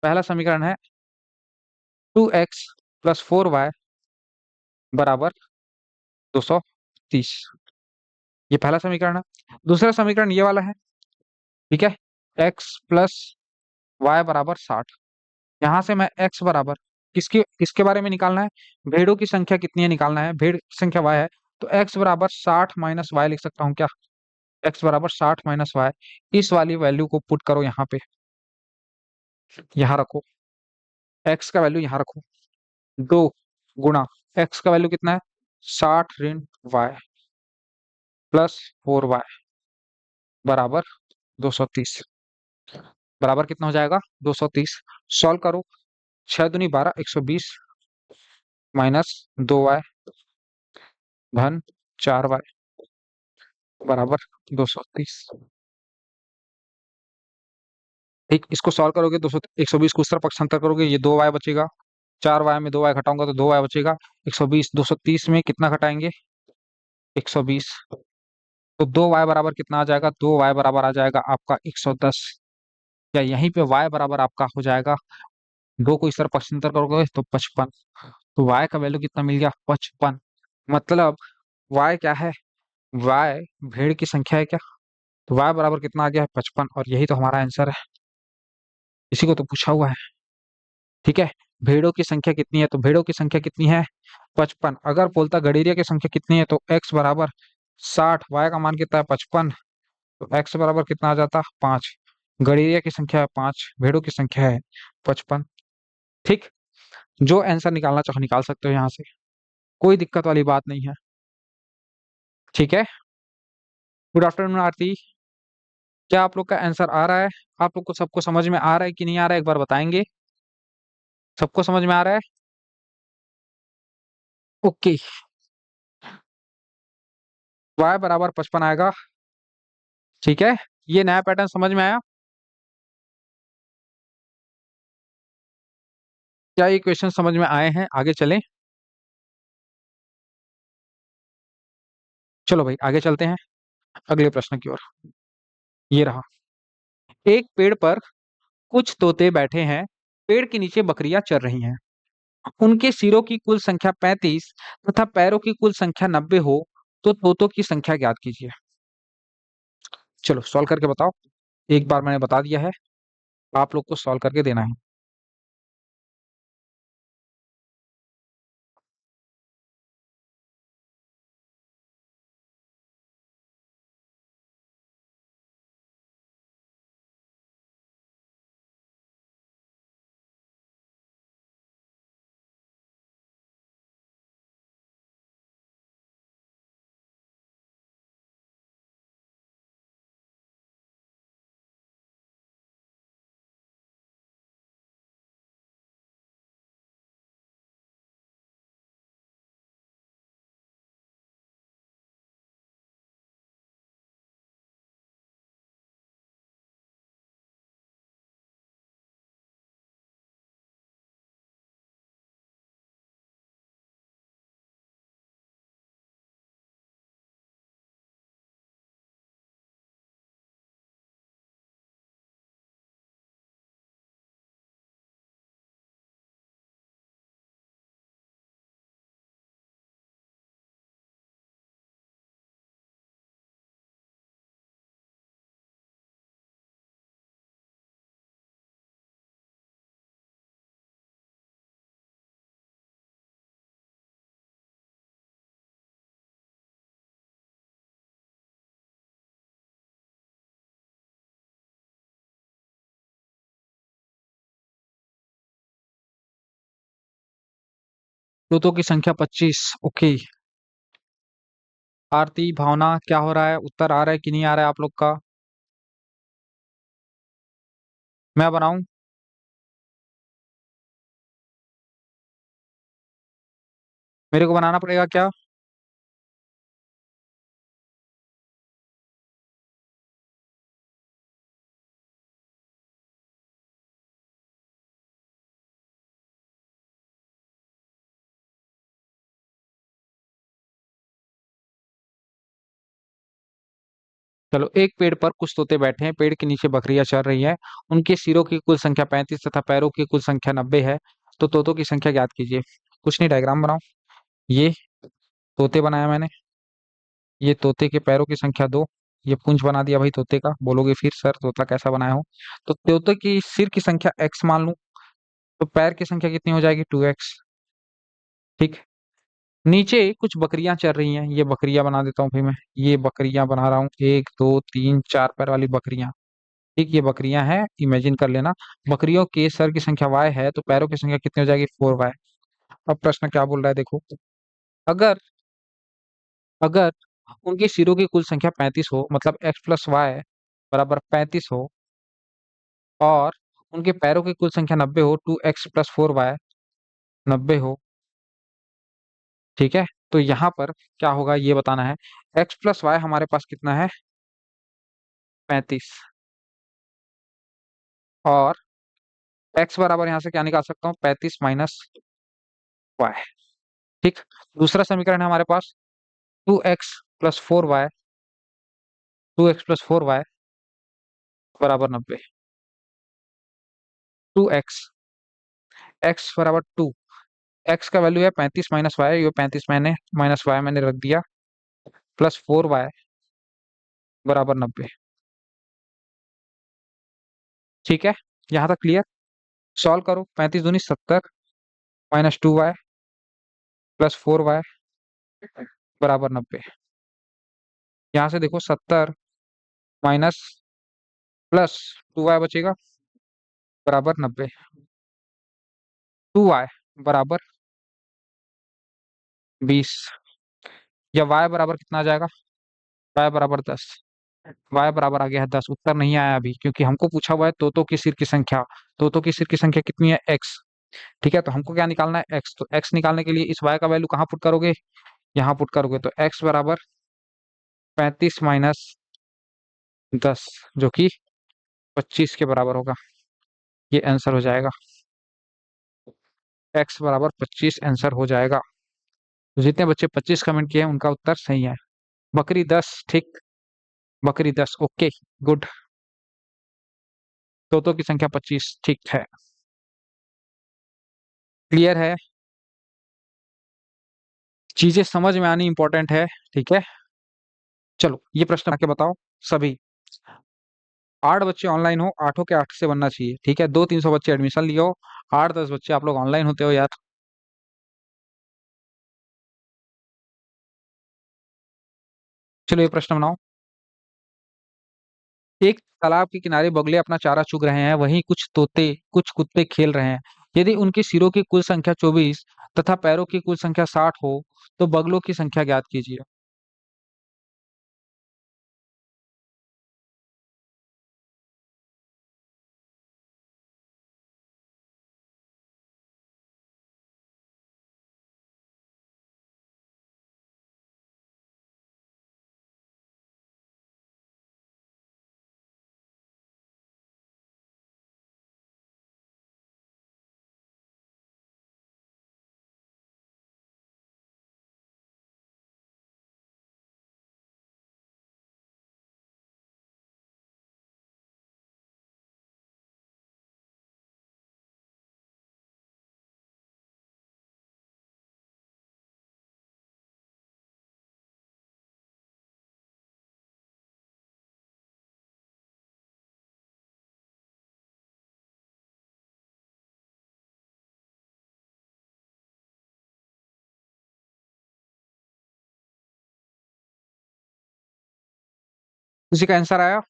पहला समीकरण है 2x + 4y बराबर 230। ये पहला समीकरण है। दूसरा समीकरण ये वाला है, ठीक है, x + y = 60। यहाँ से मैं x बराबर, किसके किसके बारे में निकालना है, भेड़ों की संख्या कितनी है निकालना है, भेड़ की संख्या y है, तो x बराबर 60 - y लिख सकता हूँ क्या, x बराबर 60 - y। इस वाली वैल्यू को पुट करो यहाँ पे, यहाँ रखो, x का वैल्यू यहाँ रखो, 2 गुणा x का वैल्यू कितना है, 60 ऋण y प्लस 4y बराबर 230। बराबर कितना हो जाएगा, 230। सॉल्व करो, 6 दूनी 12, 120 -2y धन 4y बराबर 230। ठीक, इसको सॉल्व करोगे 200, 120 को उस तरफ पक्षांतर करोगे, ये 2y बचेगा, 4y में 2y घटाऊंगा तो 2y बचेगा। 120 230 में कितना घटाएंगे, 120, तो 2y बराबर कितना आ जाएगा, 2y बराबर आ जाएगा आपका 110। या यहीं पे y बराबर आपका हो जाएगा, दो को इस तरफ पक्षांतर करोगे तो 55। तो y का वैल्यू कितना मिल गया, 55। मतलब y क्या है, y भेड़ की संख्या है क्या, तो y बराबर कितना आ गया है, 55, और यही तो हमारा आंसर है। इसी को तो पूछा हुआ है, ठीक है। भेड़ों की संख्या कितनी है, तो भेड़ों की संख्या कितनी है, 55। अगर बोलता गड़ेरिया की संख्या कितनी है, तो x बराबर 60, y का मान कितना है, 55, तो x बराबर कितना आ जाता, 5। गड़ेरिया की संख्या है 5, भेड़ों की संख्या है 55, ठीक। जो आंसर निकालना चाहो निकाल सकते हो यहाँ से, कोई दिक्कत वाली बात नहीं है, ठीक है। गुड आफ्टरनून आरती, क्या आप लोग का आंसर आ रहा है? आप लोग को सबको समझ में आ रहा है कि नहीं आ रहा है, एक बार बताएंगे। सबको समझ में आ रहा है? ओके, y बराबर 55 आएगा, ठीक है। ये नया पैटर्न समझ में आया? क्या ये क्वेश्चन समझ में आए हैं? आगे चलें, चलो भाई आगे चलते हैं अगले प्रश्न की ओर। ये रहा, एक पेड़ पर कुछ तोते बैठे हैं, पेड़ के नीचे बकरियां चर रही हैं। उनके सिरों की कुल संख्या 35 तथा पैरों की कुल संख्या 90 हो तो तोतों की संख्या ज्ञात कीजिए। चलो सॉल्व करके बताओ, एक बार मैंने बता दिया है, आप लोग को सॉल्व करके देना है। तोतों की संख्या 25। ओके। आरती, भावना, क्या हो रहा है? उत्तर आ रहा है कि नहीं आ रहा है आप लोग का? मैं बनाऊं? मेरे को बनाना पड़ेगा क्या? चलो, एक पेड़ पर कुछ तोते बैठे हैं, पेड़ के नीचे बकरियां चर रही हैं। उनके सिरों की कुल संख्या 35 तथा पैरों की कुल संख्या 90 है। तो तोतों की संख्या ज्ञात कीजिए। कुछ नहीं, डायग्राम बनाओ। ये तोते बनाया मैंने। ये तोते के पैरों की संख्या 2। ये पूंछ बना दिया भाई तोते का। बोलोगे फिर सर तोता कैसा बनाया हो? तो तोते की सिर की संख्या x मान लूं, तो पैर की संख्या कितनी हो जाएगी? 2x। ठीक। नीचे कुछ बकरियां चर रही हैं, ये बकरियां बना देता हूँ भाई मैं। ये बकरियां बना रहा हूँ, 1 2 3 4 पैर वाली बकरियां। ठीक, ये बकरियां हैं, इमेजिन कर लेना। बकरियों के सर की संख्या y है, तो पैरों की संख्या कितनी हो जाएगी? 4y। अब प्रश्न क्या बोल रहा है देखो। अगर अगर उनके सिरों की कुल संख्या 35 हो, मतलब x+y बराबर 35 हो, और उनके पैरों की कुल संख्या 90 हो, 2x+4y 90 हो। ठीक है, तो यहाँ पर क्या होगा ये बताना है। x+y हमारे पास कितना है? 35। और x बराबर यहाँ से क्या निकाल सकता हूँ? 35 माइनस वाई। ठीक। दूसरा समीकरण है हमारे पास, 2x+4y, 2x+4y बराबर 90। 2x, x बराबर 2। x का वैल्यू है 35 माइनस वाई, ये 35 मैंने माइनस वाई मैंने रख दिया, प्लस 4y बराबर 90। ठीक है, यहाँ तक क्लियर? सॉल्व करो। 35 दूनी 70, माइनस 2y प्लस 4y बराबर 90। यहाँ से देखो, 70 माइनस प्लस 2y बचेगा बराबर 90। 2y बराबर 20, या y बराबर कितना आ जाएगा? y बराबर 10। y बराबर आ गया है 10। उत्तर नहीं आया अभी, क्योंकि हमको पूछा हुआ है तोतों की सिर की संख्या। तोतों की सिर की संख्या कितनी है? x। ठीक है, तो हमको क्या निकालना है? x। तो x निकालने के लिए इस y का वैल्यू कहाँ पुट करोगे? यहाँ पुट करोगे, तो x बराबर 35 माइनस 10, जो कि 25 के बराबर होगा। ये आंसर हो जाएगा। x बराबर 25 आंसर हो जाएगा। तो जितने बच्चे 25 कमेंट किए हैं उनका उत्तर सही है। बकरी 10, ठीक। बकरी 10, ओके, गुड। तोतों की संख्या 25, ठीक है। क्लियर है? चीजें समझ में आनी इंपॉर्टेंट है। ठीक है, चलो ये प्रश्न आके बताओ सभी। 8 बच्चे ऑनलाइन हो, आठों के 8 से बनना चाहिए। ठीक है, 200-300 बच्चे एडमिशन लिए हो, 8-10 बच्चे आप लोग ऑनलाइन होते हो यार। चलो ये प्रश्न बनाओ। एक तालाब के किनारे बगुले अपना चारा चुग रहे हैं, वहीं कुछ कुत्ते खेल रहे हैं। यदि उनके सिरों की कुल संख्या 24 तथा पैरों की कुल संख्या 60 हो, तो बगलों की संख्या ज्ञात कीजिए। किसी का आंसर आया?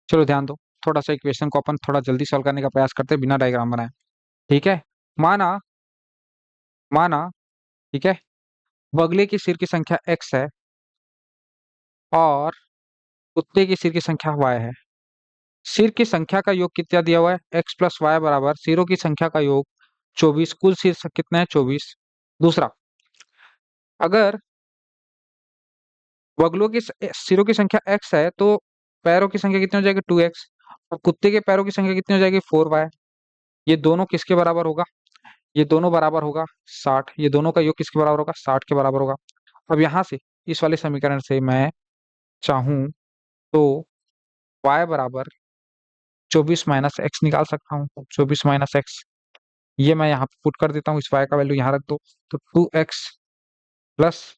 चलो ध्यान दो, थोड़ा सा इक्वेशन को अपन थोड़ा जल्दी सॉल्व करने का प्रयास करते हैं बिना डायग्राम बनाए। ठीक है। माना माना ठीक है, बगले के सिर की संख्या x है और कुत्ते के सिर की संख्या y है। सिर की संख्या का योग कितना दिया हुआ है? x प्लस वाई बराबर सिरों की संख्या का योग 24। कुल सिर कितना है? 24। दूसरा, अगर बगलों की सिरों की संख्या x है तो पैरों की संख्या कितनी हो जाएगी? 2x। और कुत्ते के पैरों की संख्या कितनी हो जाएगी? 4y। ये दोनों किसके बराबर होगा? ये दोनों बराबर होगा 60। ये दोनों का योग किसके बराबर होगा? 60 के बराबर होगा। अब यहां से इस वाले समीकरण से मैं चाहूं तो y बराबर 24 माइनस एक्स निकाल सकता हूँ। 24 माइनस एक्स, ये मैं यहाँ पे पुट कर देता हूँ, इस y का वैल्यू यहाँ रख दो। तो 2x plus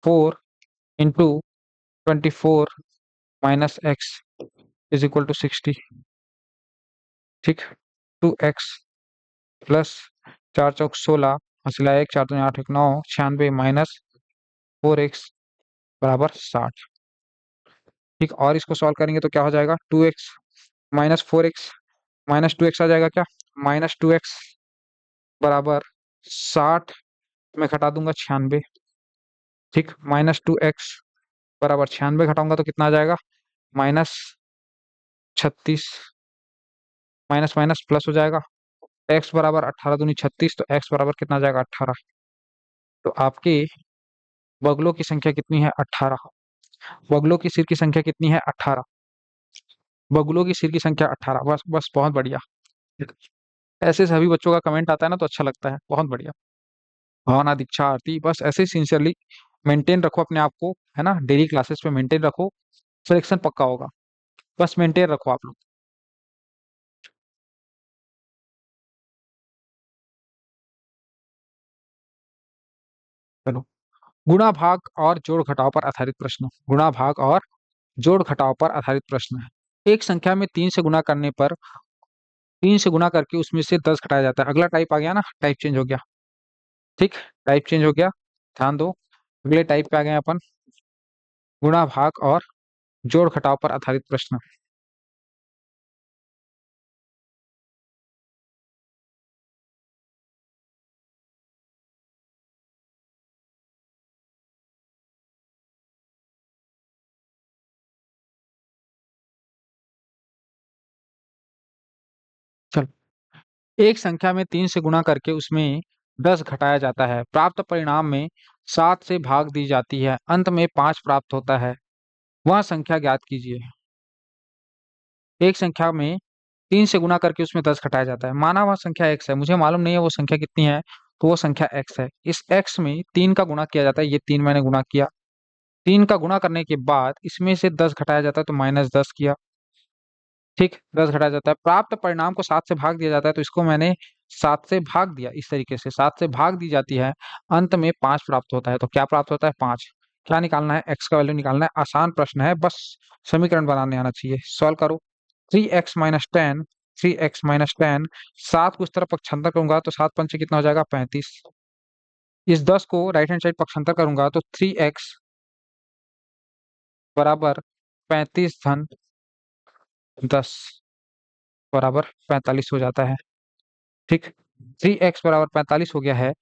4 into 24 minus X is equal to 60। ठीक। 2x प्लस 4 चौक 16, हंसला 1, 4 दूनी 8, 1 9, 96 माइनस 4x बराबर 60। ठीक। और इसको सॉल्व करेंगे तो क्या हो जाएगा? 2x minus 4x minus 2x आ जाएगा क्या? माइनस 2x बराबर 60 में घटा दूंगा 96। ठीक। -2x बराबर 96 घटाऊंगा तो कितना आ जाएगा? -36। माइनस माइनस प्लस हो जाएगा। x बराबर 18 दूनी 36, तो x बराबर कितना आ जाएगा? 18। तो आपके बगलों की संख्या कितनी है? 18। बगलों की सिर की संख्या कितनी है? 18। बगलों की सिर की संख्या 18। बस बस, बहुत बढ़िया। ऐसे सभी बच्चों का कमेंट आता है ना तो अच्छा लगता है। बहुत बढ़िया। भावना, दीक्षा, आरती, बस ऐसे सिंसियरली मेंटेन रखो अपने आप को, है ना। डेली क्लासेस पे मेंटेन रखो, सिलेक्शन पक्का होगा। बस मेंटेन रखो आप लोग। चलो, गुणा भाग और जोड़ घटाव पर आधारित प्रश्न। गुणा भाग और जोड़ घटाव पर आधारित प्रश्न है। एक संख्या में 3 से गुणा करने पर 3 से गुणा करके उसमें से 10 घटाया जाता है। अगला टाइप आ गया ना, टाइप चेंज हो गया। ठीक। टाइप चेंज हो गया, ध्यान दो। अगले टाइप पे आ गए अपन, गुणा भाग और जोड़ घटाव पर आधारित प्रश्न। चलो, एक संख्या में 3 से गुणा करके उसमें 10 घटाया जाता है। प्राप्त परिणाम में 7 से भाग दी जाती है, अंत में 5 प्राप्त होता है। वह संख्या ज्ञात कीजिए। एक संख्या में 3 से गुणा करके उसमें 10 घटाया जाता है। माना वह संख्या x है, मुझे मालूम नहीं है वो संख्या कितनी है, तो वो संख्या x है। इस x में 3 का गुणा किया जाता है। ये 3 मैंने गुणा किया। 3 का गुणा करने के बाद इसमें से 10 घटाया जाता है, तो -10 किया। ठीक। 10 घटाया जाता है। प्राप्त परिणाम को 7 से भाग दिया जाता है, तो इसको मैंने 7 से भाग दिया। इस तरीके से 7 से भाग दी जाती है, अंत में 5 प्राप्त होता है। तो क्या प्राप्त होता है? 5। क्या निकालना है? x का वैल्यू निकालना है। आसान प्रश्न है, बस समीकरण बनाने आना चाहिए। सॉल्व करो। 3x - 10, 3x - 10, 7 को इस तरफ पक्षांतर करूंगा तो 7 पंचे कितना हो जाएगा? 35। इस 10 को राइट हैंड साइड पक्षांतर करूंगा तो 3x बराबर 35 धन 10 बराबर 45 हो जाता है। ठीक। 3x बराबर 45 हो गया है।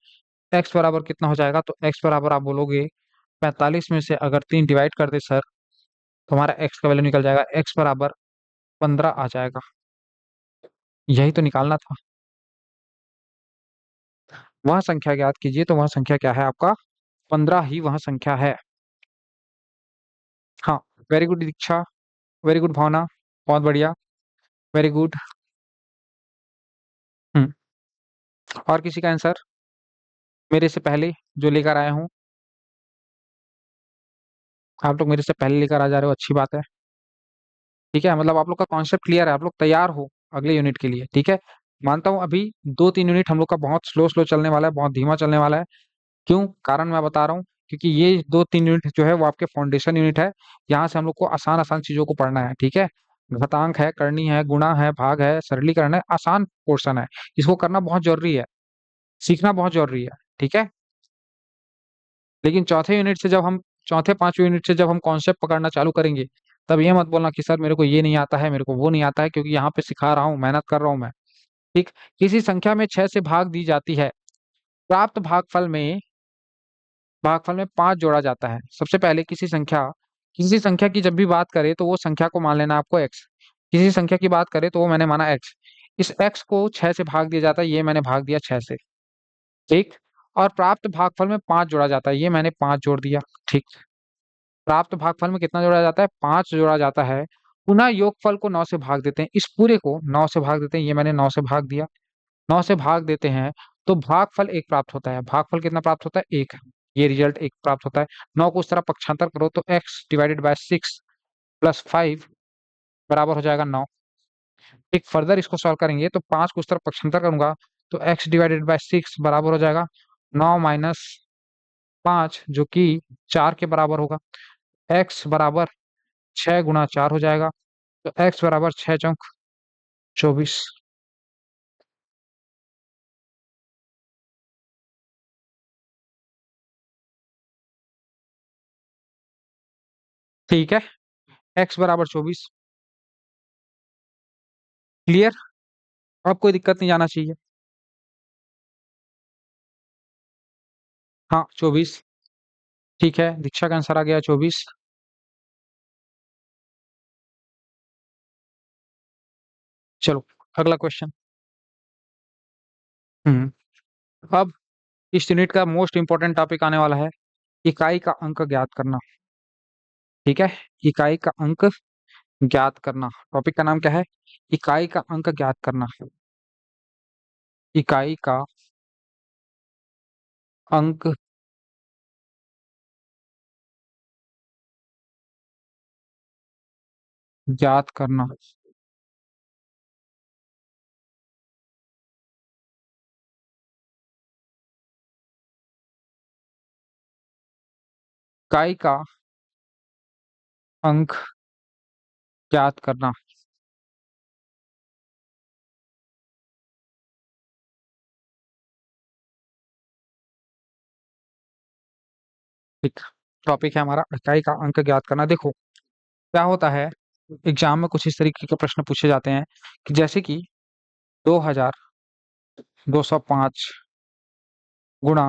x बराबर कितना हो जाएगा? तो x बराबर आप बोलोगे 45 में से अगर 3 डिवाइड कर दे सर, तो हमारा x का वैल्यू निकल जाएगा। x बराबर 15 आ जाएगा। यही तो निकालना था। वह संख्या ज्ञात कीजिए, तो वह संख्या क्या है आपका? 15 ही वह संख्या है। हाँ। वेरी गुड दीक्षा, वेरी गुड भावना, बहुत बढ़िया, वेरी गुड। हम्म। और किसी का आंसर मेरे से पहले जो लेकर आया हूँ? आप लोग मेरे से पहले लेकर आ जा रहे हो, अच्छी बात है। ठीक है, मतलब आप लोग का कॉन्सेप्ट क्लियर है, आप लोग तैयार हो अगले यूनिट के लिए। ठीक है। मानता हूँ अभी 2-3 यूनिट हम लोग का बहुत स्लो स्लो चलने वाला है, बहुत धीमा चलने वाला है। क्यों? कारण मैं बता रहा हूँ, क्योंकि ये 2-3 यूनिट जो है वो आपके फाउंडेशन यूनिट है। यहाँ से हम लोग को आसान आसान चीजों को पढ़ना है। ठीक है। घातांक है, करनी है, गुणा है, भाग है, सरलीकरण है, आसान पोर्शन है। इसको करना बहुत जरूरी है, सीखना बहुत जरूरी है। ठीक है। लेकिन चौथे 5वें यूनिट से जब हम कॉन्सेप्ट पकड़ना चालू करेंगे, तब ये मत बोलना कि सर मेरे को ये नहीं आता है, मेरे को वो नहीं आता है, क्योंकि यहाँ पे सिखा रहा हूँ, मेहनत कर रहा हूँ मैं। ठीक। किसी संख्या में 6 से भाग दी जाती है, प्राप्त भागफल में 5 जोड़ा जाता है। सबसे पहले किसी संख्या की जब भी बात करें तो वो संख्या को मान लेना आपको x। किसी संख्या की बात करें तो वो मैंने माना x। इस x को 6 से भाग दिया जाता है, ये मैंने भाग दिया 6 से। ठीक। और प्राप्त भागफल में 5 जोड़ा जाता है, ये मैंने 5 जोड़ दिया। ठीक। प्राप्त भागफल में कितना जोड़ा जाता है? 5 जोड़ा जाता है। पुनः योगफल को 9 से भाग देते हैं, इस पूरे को 9 से भाग देते हैं, ये मैंने 9 से भाग दिया। 9 से भाग देते हैं तो भागफल 1 प्राप्त होता है। भागफल कितना प्राप्त होता है? 1। ये रिजल्ट 1 प्राप्त होता है। 9 को उस तरह पक्षांतर करो तो x डिवाइडेड बाय 6 प्लस 5 बराबर हो जाएगा 9। एक फर्दर इसको सॉल्व करेंगे तो 5 को उस तरफ पक्षांतर करूंगा तो x डिवाइडेड बाय 6 बराबर हो जाएगा 9 माइनस 5, जो कि 4 के बराबर होगा। x बराबर 6 गुना 4 हो जाएगा, तो x बराबर 6 चौक 24। ठीक है, x बराबर 24। क्लियर? अब कोई दिक्कत नहीं जाना चाहिए। हाँ 24। ठीक है, दीक्षा का आंसर आ गया 24। चलो अगला क्वेश्चन। हम्म। अब इस यूनिट का मोस्ट इंपॉर्टेंट टॉपिक आने वाला है, इकाई का अंक ज्ञात करना। ठीक है, इकाई का अंक ज्ञात करना, टॉपिक का नाम क्या है? इकाई का अंक ज्ञात करना। इकाई का अंक ज्ञात करना। इकाई का अंक ज्ञात करना। एक टॉपिक है हमारा, इकाई का अंक ज्ञात करना। देखो क्या होता है, एग्जाम में कुछ इस तरीके के प्रश्न पूछे जाते हैं कि जैसे कि 2205 गुणा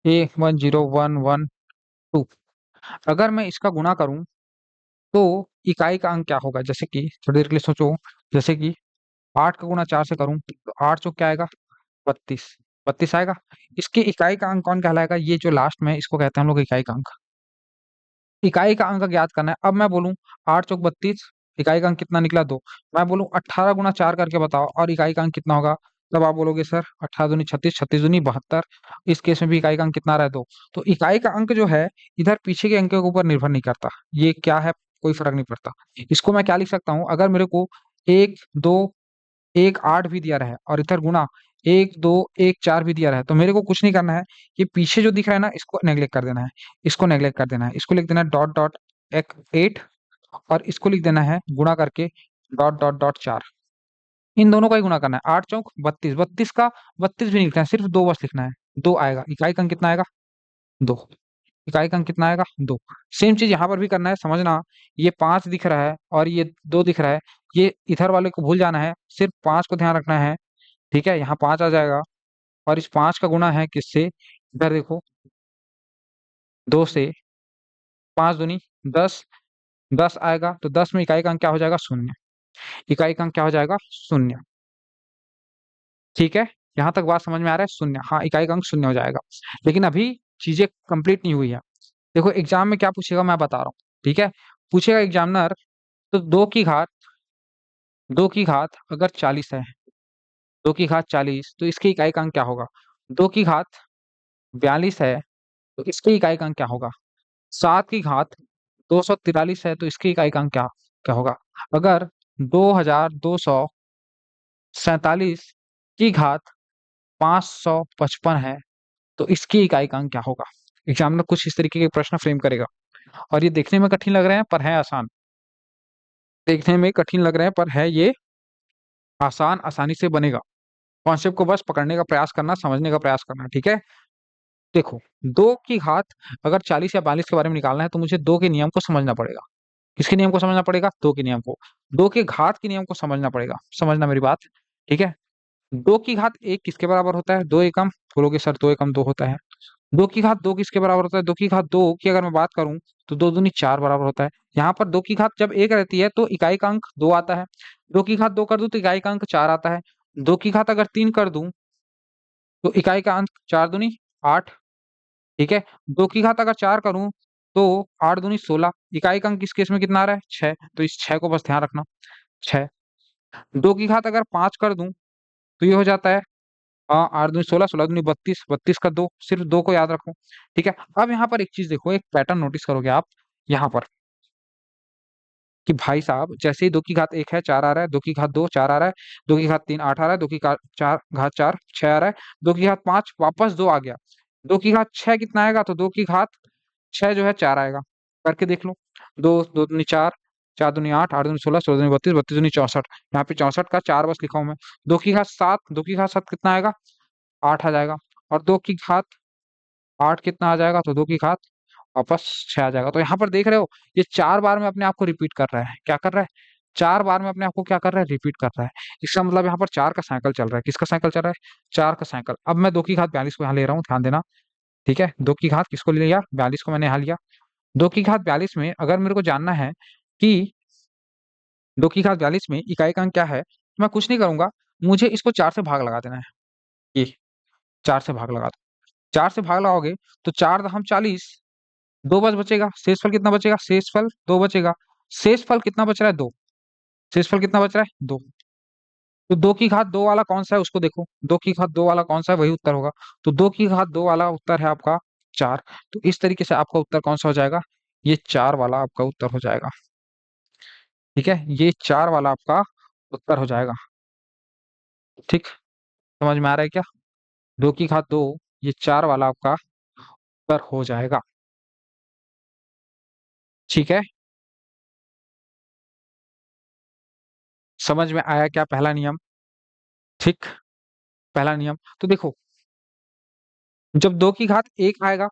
110,112। अगर मैं इसका गुणा करूं तो इकाई का अंक क्या होगा? जैसे कि थोड़ी देर के लिए सोचो। जैसे कि 8 का गुणा 4 से करूं तो 8 चौक क्या आएगा? 32। 32 आएगा। इसके इकाई का अंक कौन कहलाएगा? ये जो लास्ट में है, इसको कहते हैं हम लोग इकाई का अंक। इकाई का अंक ज्ञात करना है। अब मैं बोलूं 8 चौक 32, इकाई का अंक कितना निकला? 2। मैं बोलूं 18 गुना 4 करके बताओ और इकाई का अंक कितना होगा? तब आप बोलोगे सर 18 दूनी 36, 36 दूनी 72। इस केस में भी इकाई का अंक कितना रहा है? 2। तो इकाई का अंक जो है इधर पीछे के अंकों के ऊपर निर्भर नहीं करता। ये क्या है, कोई फर्क नहीं पड़ता। इसको मैं क्या लिख सकता हूँ? अगर मेरे को 1 2 1 8 भी दिया रहा है और इधर गुना 1 2 1 4 भी दिया रहा है, तो मेरे को कुछ नहीं करना है। ये पीछे जो दिख रहा है ना, इसको नेग्लेक्ट कर देना है। इसको नेग्लेक्ट कर देना है, इसको लिख देना है डॉट डॉट एक 8, और इसको लिख देना है गुणा करके डॉट डॉट डॉट 4। इन दोनों का ही गुणा करना है। 8 चौक 32, 32 का 32 भी नहीं लिखना है, सिर्फ 2 बस लिखना है। 2 आएगा, इकाई का अंक कितना आएगा? 2। इकाई का अंक कितना आएगा? 2। सेम चीज यहाँ पर भी करना है, समझना। ये 5 दिख रहा है और ये 2 दिख रहा है, ये इधर वाले को भूल जाना है, सिर्फ 5 को ध्यान रखना है। ठीक है, यहाँ 5 आ जाएगा और इस 5 का गुणा है किससे? इधर देखो, 2 से। 5 दूनी 10, 10 आएगा तो 10 में इकाई का अंक क्या हो जाएगा? 0। इकाई का अंक क्या हो जाएगा? 0। ठीक है, यहाँ तक बात समझ में आ रहा है? 0, हाँ इकाई का अंक 0 हो जाएगा। लेकिन अभी चीजें कंप्लीट नहीं हुई है। देखो एग्जाम में क्या पूछेगा मैं बता रहा हूँ। ठीक है, पूछेगा एग्जामिनर, तो 2 की घात अगर 40 है, 2 की घात 40, तो इसकी इकाई का अंक क्या होगा? 2 की घात 42 है तो इसकी इकाई का अंक क्या होगा? 7 की घात 243 है तो इसकी इकाई का अंक क्या क्या होगा? अगर 2247 की घात 555 है तो इसकी इकाई का अंक क्या होगा? एग्जामिनर कुछ इस तरीके के प्रश्न फ्रेम करेगा और ये देखने में कठिन लग रहे हैं पर है आसान। देखने में कठिन लग रहे हैं पर है ये आसान, आसानी से बनेगा। कॉन्सेप्ट को बस पकड़ने का प्रयास करना, समझने का प्रयास करना। ठीक है, देखो 2 की घात अगर 40 या 42 के बारे में निकालना है तो मुझे 2 के नियम को समझना पड़ेगा। किसके नियम को समझना पड़ेगा? दो के नियम को। दो के घात के नियम को समझना पड़ेगा, समझना मेरी बात। ठीक है, दो की घात एक किसके बराबर होता है? दो एकम। बोलोगे सर दो एकम दो होता है। दो की घात दो किसके बराबर होता है? दो की घात दो की अगर मैं बात करूं तो दो दूनी चार बराबर होता है। यहाँ पर दो की घात जब एक रहती है तो इकाई का अंक दो आता है। दो की घात दो कर दूं तो इकाई का अंक चार आता है। दो की घात अगर तीन कर दूं तो इकाई का अंक चार दूनी आठ। ठीक है, दो की घात अगर चार करूं तो आठ दूनी सोलह। इकाई का अंक इस केस में कितना आ रहा है? छह। तो इस छह को बस ध्यान रखना, छह। दो की घात अगर पांच कर दूं तो ये हो जाता है, हाँ, आठ दूनी सोलह, सोलह दूनी बत्तीस, बत्तीस का दो, सिर्फ दो को याद रखो। ठीक है, अब यहाँ पर एक चीज देखो, एक पैटर्न नोटिस करोगे आप यहाँ पर कि भाई साहब जैसे ही दो की घात एक है चार आ रहा है, दो की घात दो चार आ रहा है, दो की घात तीन आठ आ रहा है, दो की घात चार घात चार छह आ रहा है, दो की घात पांच वापस दो आ गया, दो की घात छह कितना आएगा? तो दो की घात छह जो है चार आएगा। करके देख लो, दो दो दूनी चार, चार दूनी आठ, आठ दूनी सोलह, सोलह दूनी बत्तीस, बत्तीस दूनी चौसठ। यहाँ पे चौसठ का चार बस लिखा हूं मैं। दो की घात सात, दो की घात सात कितना आएगा? आठ आ जाएगा। और दो की घात आठ कितना आ जाएगा? तो दो की घात वापस छह आ जाएगा। तो यहाँ पर देख रहे हो, ये चार बार में अपने आप को रिपीट कर रहा है। क्या कर रहा है? चार बार में अपने आप को क्या कर रहा है? रिपीट कर रहा है। इसका मतलब यहाँ पर चार का साइकिल चल रहा है। किसका साइकिल चल रहा है? चार का साइकिल। अब मैं दो की घात बयालीस को यहाँ ले रहा हूँ, ध्यान देना। ठीक है, दो की घात किसको ले लिया? बयालीस को मैंने यहाँ लिया। दो की घात बयालीस में अगर मेरे को जानना है कि दो की घात बयालीस में इकाई का अंक क्या है, तो मैं कुछ नहीं करूंगा, मुझे इसको चार से भाग लगा देना है। ये चार से भाग लगा दो। चार से भाग लगाओगे तो चार दहम चालीस, दो बच बचेगा। शेषफल कितना बचेगा? शेषफल दो बचेगा। शेषफल कितना बच रहा है? दो। शेषफल कितना बच रहा है? दो। तो दो की घात दो वाला कौन सा है उसको देखो, दो की घात दो वाला कौन सा है वही उत्तर होगा। तो दो की घात दो वाला उत्तर है आपका चार। तो इस तरीके से आपका उत्तर कौन सा हो जाएगा? ये चार वाला आपका उत्तर हो जाएगा। ठीक है, ये चार वाला आपका उत्तर हो जाएगा। ठीक, समझ में आ रहा है क्या? दो की घात दो, ये चार वाला आपका उत्तर हो जाएगा। ठीक है, समझ में आया क्या पहला नियम? ठीक, पहला नियम तो देखो, जब दो की घात एक आएगा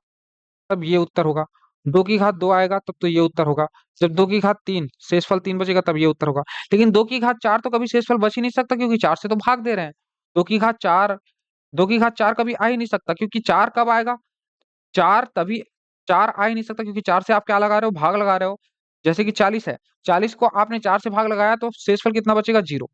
तब ये उत्तर होगा। दो की घात दो आएगा तब तो ये उत्तर होगा। जब दो की घात तीन, शेषफल तीन बचेगा तब ये उत्तर होगा। लेकिन दो की घात चार तो कभी शेषफल बच ही नहीं सकता, क्योंकि चार से तो भाग दे रहे हैं। दो की घात चार, दो की घात चार कभी आ ही नहीं सकता, क्योंकि चार कब आएगा? चार तभी, चार आ ही नहीं सकता क्योंकि चार से आप क्या लगा रहे हो? भाग लगा रहे हो। जैसे कि 40 है, 40 को आपने चार से भाग लगाया तो शेषफल कितना बचेगा? जीरो।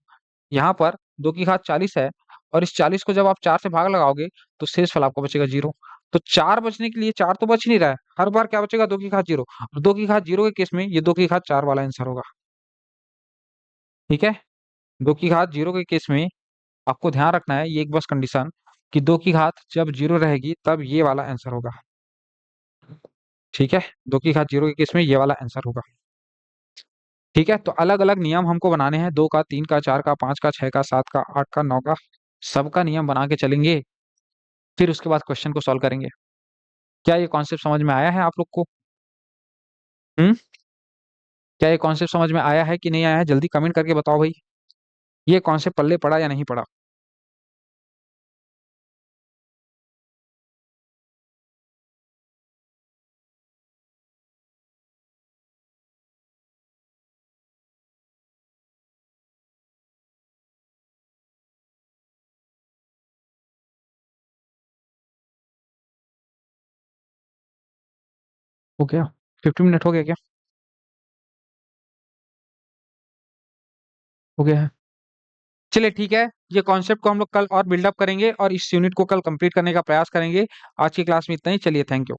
यहाँ पर दो की घात 40 है, और इस 40 को जब आप चार से भाग लगाओगे तो शेषफल आपको बचेगा जीरो। तो चार बचने के लिए, चार तो बच नहीं रहा है, हर बार क्या बचेगा? दो की घात जीरो। और दो की घात जीरो के केस में ये दो की घात चार वाला आंसर होगा। ठीक है, दो की घात जीरो के केस में आपको ध्यान रखना है ये एक बस कंडीशन, कि दो की घात जब जीरो रहेगी तब ये वाला आंसर होगा। ठीक है, दो की घात जीरो के केस में ये वाला आंसर होगा। ठीक है, तो अलग अलग नियम हमको बनाने हैं, दो का, तीन का, चार का, पांच का, छह का, सात का, आठ का, नौ का, सबका नियम बना के चलेंगे। फिर उसके बाद क्वेश्चन को सॉल्व करेंगे। क्या ये कॉन्सेप्ट समझ में आया है आप लोग को? हम्म, क्या ये कॉन्सेप्ट समझ में आया है कि नहीं आया है? जल्दी कमेंट करके बताओ भाई, ये कॉन्सेप्ट पल्ले पड़ा या नहीं पड़ा। हो गया? 50 मिनट हो गया क्या? हो गया है? चलिए ठीक है, ये कॉन्सेप्ट को हम लोग कल और बिल्डअप करेंगे और इस यूनिट को कल कंप्लीट करने का प्रयास करेंगे। आज की क्लास में इतना ही, चलिए थैंक यू।